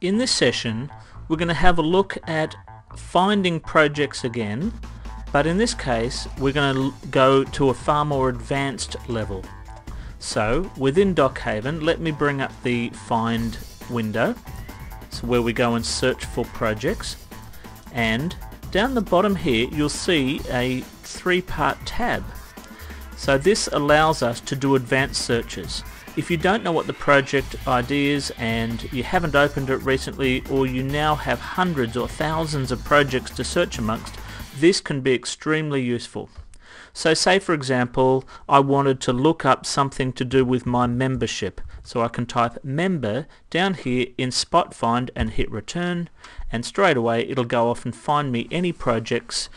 In this session we're going to have a look at finding projects again, but in this case we're going to go to a far more advanced level. So within DocHaven, let me bring up the Find window, so where we go and search for projects, and down the bottom here you'll see a three-part tab. So this allows us to do advanced searches. If you don't know what the project ID is and you haven't opened it recently, or you now have hundreds or thousands of projects to search amongst, this can be extremely useful. So say for example I wanted to look up something to do with my membership, so I can type member down here in Spot Find and hit return, and straight away it'll go off and find me any projects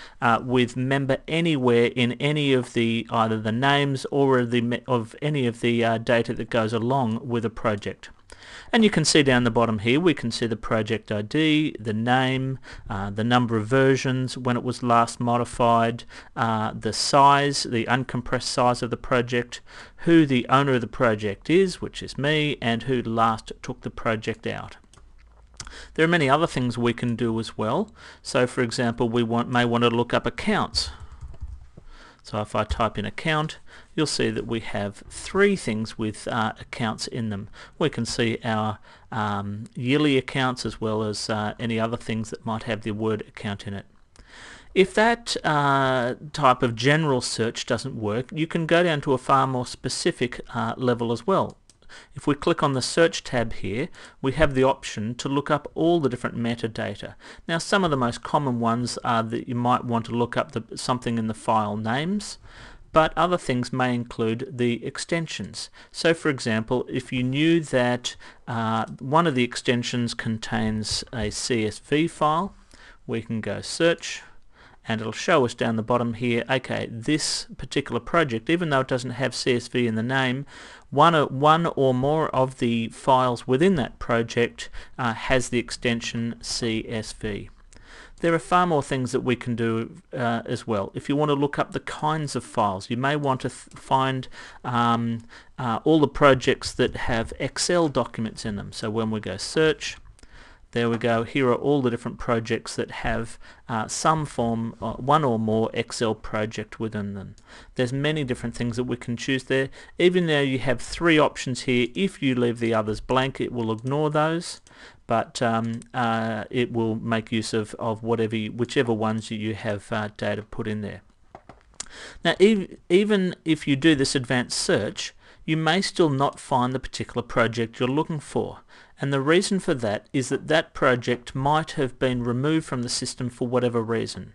with member anywhere in any of the either the names or of any of the data that goes along with a project. And you can see down the bottom here, we can see the project ID, the name, the number of versions, when it was last modified, the size, the uncompressed size of the project, who the owner of the project is, which is me, and who last took the project out. There are many other things we can do as well. So for example, we may want to look up accounts. So if I type in account, you'll see that we have three things with accounts in them. We can see our yearly accounts as well as any other things that might have the word account in it. If that type of general search doesn't work, you can go down to a far more specific level as well. If we click on the search tab here, we have the option to look up all the different metadata. Now some of the most common ones are that you might want to look up something in the file names, but other things may include the extensions. So for example, if you knew that one of the extensions contains a CSV file, we can go search, and it'll show us down the bottom here, okay, this particular project, even though it doesn't have CSV in the name, one or more of the files within that project has the extension CSV. There are far more things that we can do as well. If you want to look up the kinds of files, you may want to find all the projects that have Excel documents in them. So when we go search, there we go, here are all the different projects that have some form, one or more Excel project within them. There's many different things that we can choose there. Even though you have three options here, if you leave the others blank it will ignore those, but it will make use of whichever ones you have data put in there. Now even if you do this advanced search, you may still not find the particular project you're looking for. And the reason for that is that that project might have been removed from the system for whatever reason.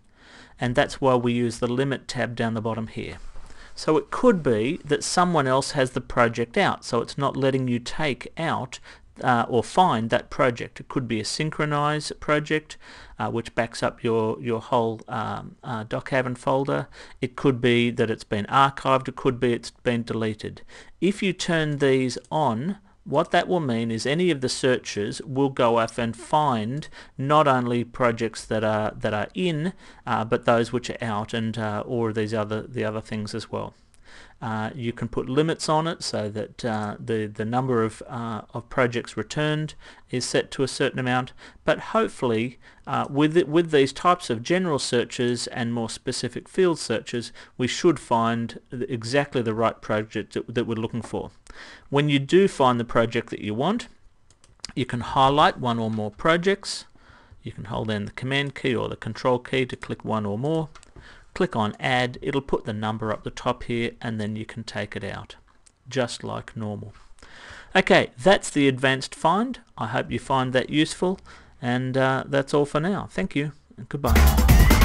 And that's why we use the limit tab down the bottom here. So it could be that someone else has the project out, so it's not letting you take out or find that project. It could be a synchronized project which backs up your whole DocHaven folder. It could be that it's been archived. It could be it's been deleted. If you turn these on, what that will mean is any of the searchers will go off and find not only projects that are in, but those which are out, and or the other things as well. You can put limits on it so that the number of projects returned is set to a certain amount, but hopefully with these types of general searches and more specific field searches, we should find exactly the right project that we're looking for. When you do find the project that you want, you can highlight one or more projects. You can hold down the command key or the control key to click one or more. Click on add, it'll put the number up the top here, and then you can take it out just like normal. Okay, that's the advanced find. I hope you find that useful, and that's all for now. Thank you and goodbye.